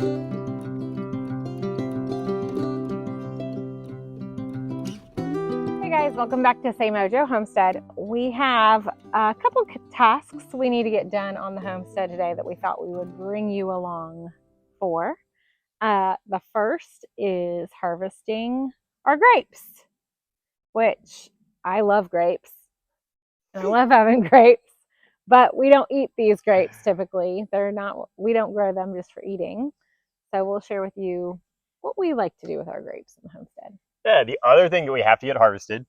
Hey guys, welcome back to Semojo Homestead. We have a couple tasks we need to get done on the homestead today that we thought we would bring you along for. The first is harvesting our grapes, which I love grapes. And I love having grapes, but we don't eat these grapes typically. We don't grow them just for eating. So we'll share with you what we like to do with our grapes in the homestead. Yeah, the other thing that we have to get harvested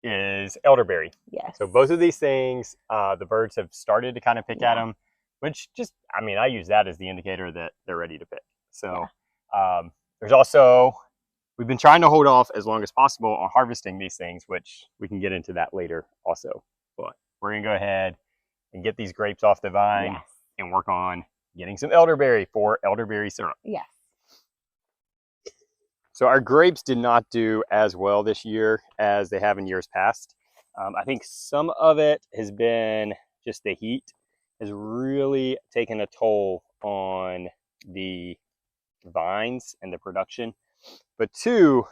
is elderberry. Yes. So both of these things, the birds have started to kind of pick at them, which I use that as the indicator that they're ready to pick. So there's also, we've been trying to hold off as long as possible on harvesting these things, which we can get into that later also. But we're going to go ahead and get these grapes off the vine and work on getting some elderberry for elderberry syrup. Yes. So our grapes did not do as well this year as they have in years past. I think some of it has been just the heat has really taken a toll on the vines and the production. But two,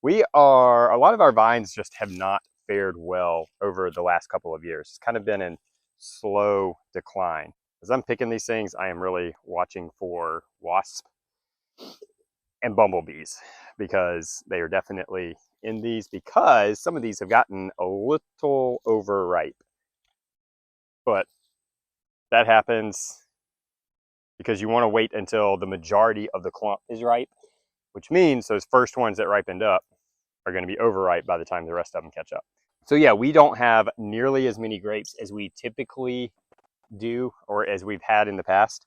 a lot of our vines just have not fared well over the last couple of years. It's kind of been in slow decline. As I'm picking these things, I am really watching for wasps and bumblebees, because they are definitely in these, because some of these have gotten a little overripe. But that happens because you want to wait until the majority of the clump is ripe, which means those first ones that ripened up are going to be overripe by the time the rest of them catch up. So yeah, we don't have nearly as many grapes as we typically do, or as we've had in the past.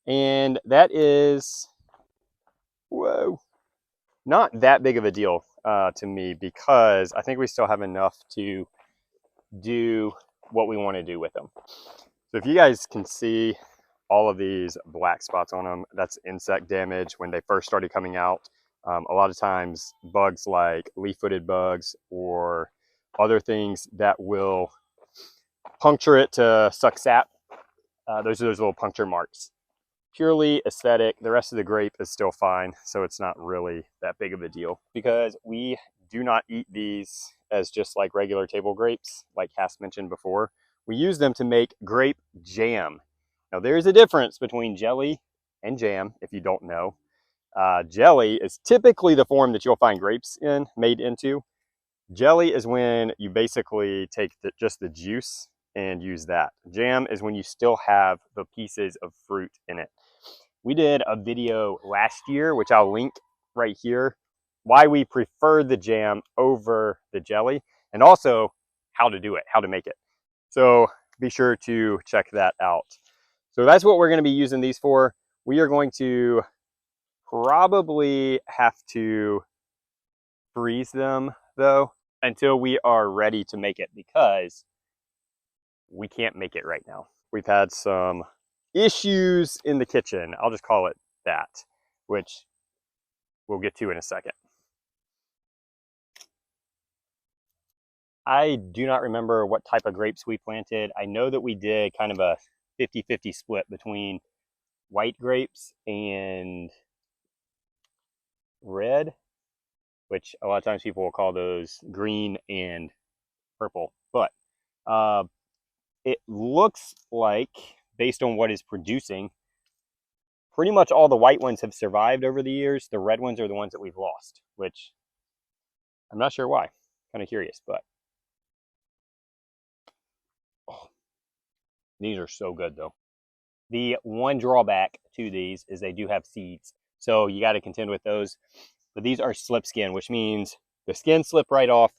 And that is, not that big of a deal to me, because I think we still have enough to do what we want to do with them. So if you guys can see all of these black spots on them, that's insect damage when they first started coming out. A lot of times bugs like leaf-footed bugs or other things that will puncture it to suck sap. Those are those little puncture marks. Purely aesthetic. The rest of the grape is still fine, so it's not really that big of a deal, because we do not eat these as just like regular table grapes, like Cass mentioned before. We use them to make grape jam. Now there's a difference between jelly and jam, if you don't know. Jelly is typically the form that you'll find grapes made into. Jelly is when you basically take just the juice and use that. Jam is when you still have the pieces of fruit in it. We did a video last year, which I'll link right here, why we prefer the jam over the jelly, and also how to do it, how to make it. So be sure to check that out. So that's what we're going to be using these for. We are going to probably have to freeze them though until we are ready to make it, because we can't make it right now. We've had some issues in the kitchen, I'll just call it that, which we'll get to in a second. I do not remember what type of grapes we planted. I know that we did kind of a 50-50 split between white grapes and red, which a lot of times people will call those green and purple. But it looks like, based on what is producing, pretty much all the white ones have survived over the years. The red ones are the ones that we've lost, which I'm not sure why. Kind of curious, but these are so good though. The one drawback to these is they do have seeds, so you got to contend with those. But these are slip skin, which means the skin slip right off,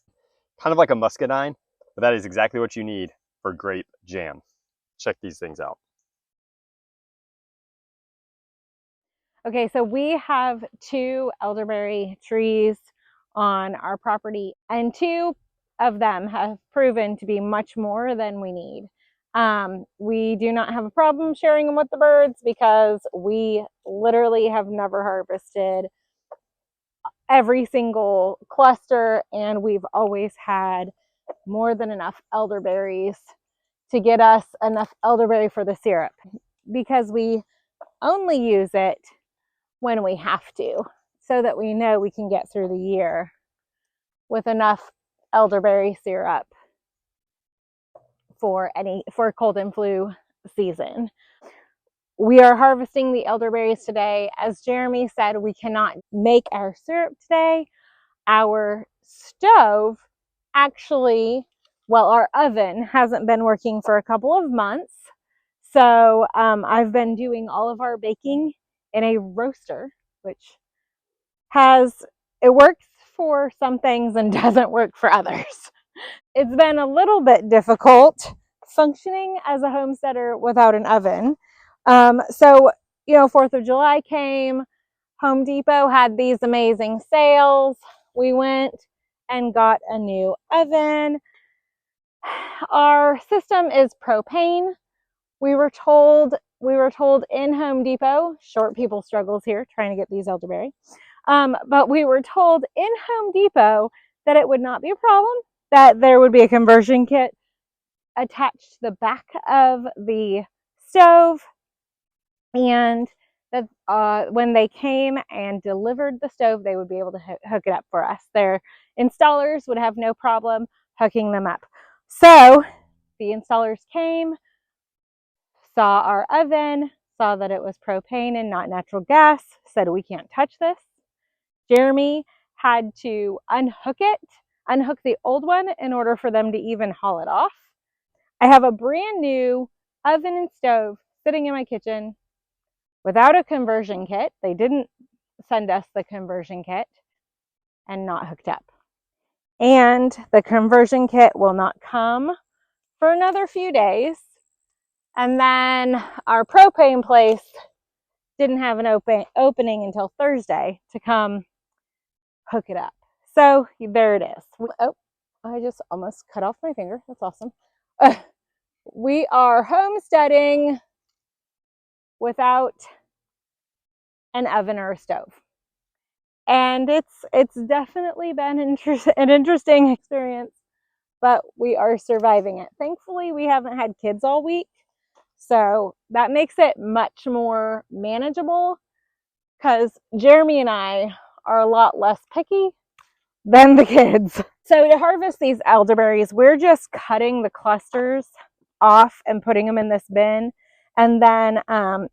kind of like a muscadine, but that is exactly what you need for grape jam. Check these things out. Okay, so we have 2 elderberry trees on our property, and 2 of them have proven to be much more than we need. We do not have a problem sharing them with the birds, because we literally have never harvested every single cluster, and we've always had more than enough elderberries to get us enough elderberry for the syrup. Because we only use it when we have to, so that we know we can get through the year with enough elderberry syrup for cold and flu season. We are harvesting the elderberries today. As Jeremy said, we cannot make our syrup today. Our stove actually, well, our oven hasn't been working for a couple of months. So I've been doing all of our baking in a roaster, which it works for some things and doesn't work for others. It's been a little bit difficult functioning as a homesteader without an oven. So, 4th of July came, Home Depot had these amazing sales. We went and got a new oven. Our system is propane. We were told in Home Depot, short people struggles here trying to get these elderberry. But we were told in Home Depot that it would not be a problem, that there would be a conversion kit attached to the back of the stove, and that when they came and delivered the stove, they would be able to hook it up for us. Their installers would have no problem hooking them up. So the installers came, saw our oven, saw that it was propane and not natural gas, said we can't touch this. Jeremy had to unhook the old one in order for them to even haul it off. I have a brand new oven and stove sitting in my kitchen without a conversion kit. They didn't send us the conversion kit, and not hooked up. And the conversion kit will not come for another few days. And then our propane place didn't have an opening until Thursday to come hook it up. So there it is. Oh, I just almost cut off my finger. That's awesome. We are homesteading without an oven or a stove. And it's definitely been an interesting experience, but we are surviving it. Thankfully, we haven't had kids all week, so that makes it much more manageable, because Jeremy and I are a lot less picky than the kids. So to harvest these elderberries, we're just cutting the clusters off and putting them in this bin. And then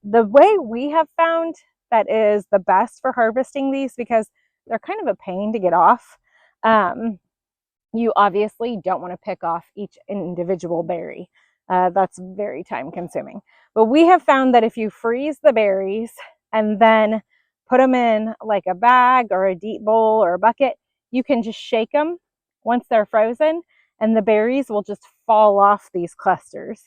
the way we have found that is the best for harvesting these, because they're kind of a pain to get off. You obviously don't want to pick off each individual berry. That's very time consuming. But we have found that if you freeze the berries and then put them in like a bag or a deep bowl or a bucket, you can just shake them once they're frozen, and the berries will just fall off these clusters.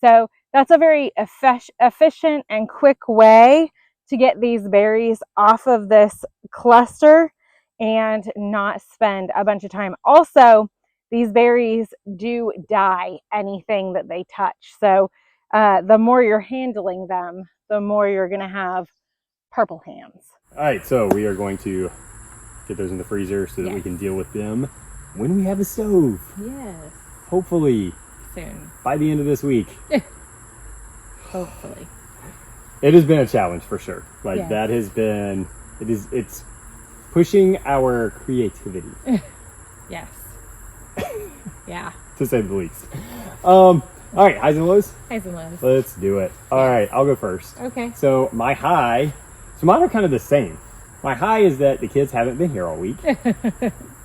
So that's a very efficient and quick way to get these berries off of this cluster and not spend a bunch of time. Also, these berries do dye anything that they touch. So the more you're handling them, the more you're going to have purple hands. All right, so we are going to get those in the freezer so that we can deal with them when we have a stove. Yes. Hopefully. Soon. By the end of this week. Hopefully. It has been a challenge for sure. Like that has been, it's pushing our creativity. Yes. Yeah. To say the least. All right, highs and lows? Highs and lows. Let's do it. All right, I'll go first. Okay. So my high, so mine are kind of the same. My high is that the kids haven't been here all week.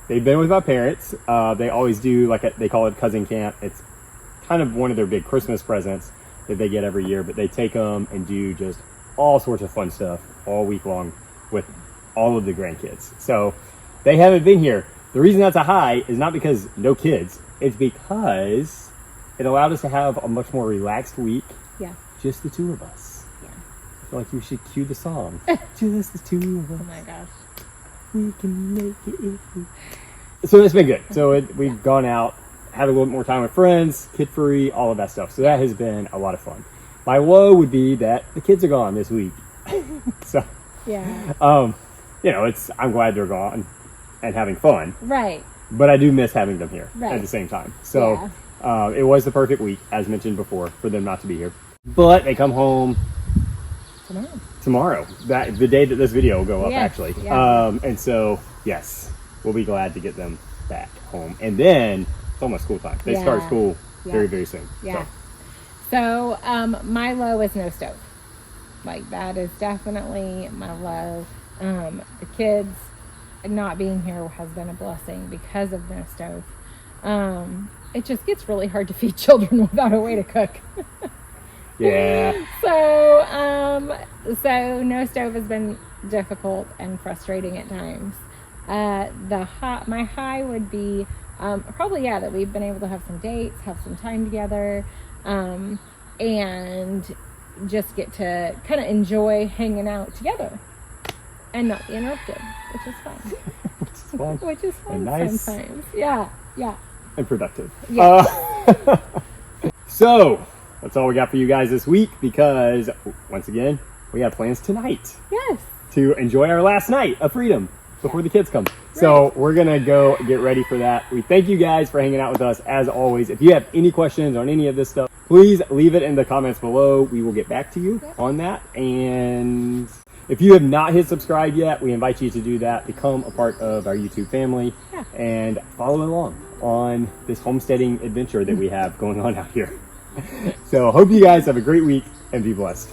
They've been with my parents. They always do, they call it cousin camp. It's kind of one of their big Christmas presents that they get every year, but they take them and do just all sorts of fun stuff all week long with all of the grandkids. So they haven't been here. The reason that's a high is not because no kids. It's because it allowed us to have a much more relaxed week. Yeah. Just the two of us. Yeah. I feel like you should cue the song. Just the two of us. Oh my gosh. We can make it if we... So it's been good. So we've gone out, had a little bit more time with friends, kid-free, all of that stuff. So that has been a lot of fun. My low would be that the kids are gone this week. So, yeah. I'm glad they're gone and having fun. Right. But I do miss having them here at the same time. So it was the perfect week, as mentioned before, for them not to be here. But they come home tomorrow. That the day that this video will go up, Yes, actually. yes. And so, yes, we'll be glad to get them back home. And then it's almost school time. They start school very, very soon. Yeah. So my low is no stove. Like, that is definitely my low. The kids not being here has been a blessing because of no stove. It just gets really hard to feed children without a way to cook. Yeah. So no stove has been difficult and frustrating at times. My high would be probably that we've been able to have some dates, have some time together, and just get to kind of enjoy hanging out together and not be interrupted, which is fun. Which is fun and nice. Sometimes. Yeah. And productive. Yeah. So that's all we got for you guys this week, because once again, we have plans tonight. Yes. To enjoy our last night of freedom before the kids come. Right. So we're gonna go get ready for that. We thank you guys for hanging out with us as always. If you have any questions on any of this stuff, please leave it in the comments below. We will get back to you on that. And if you have not hit subscribe yet, we invite you to do that. Become a part of our YouTube family and follow along on this homesteading adventure that we have going on out here. So hope you guys have a great week and be blessed.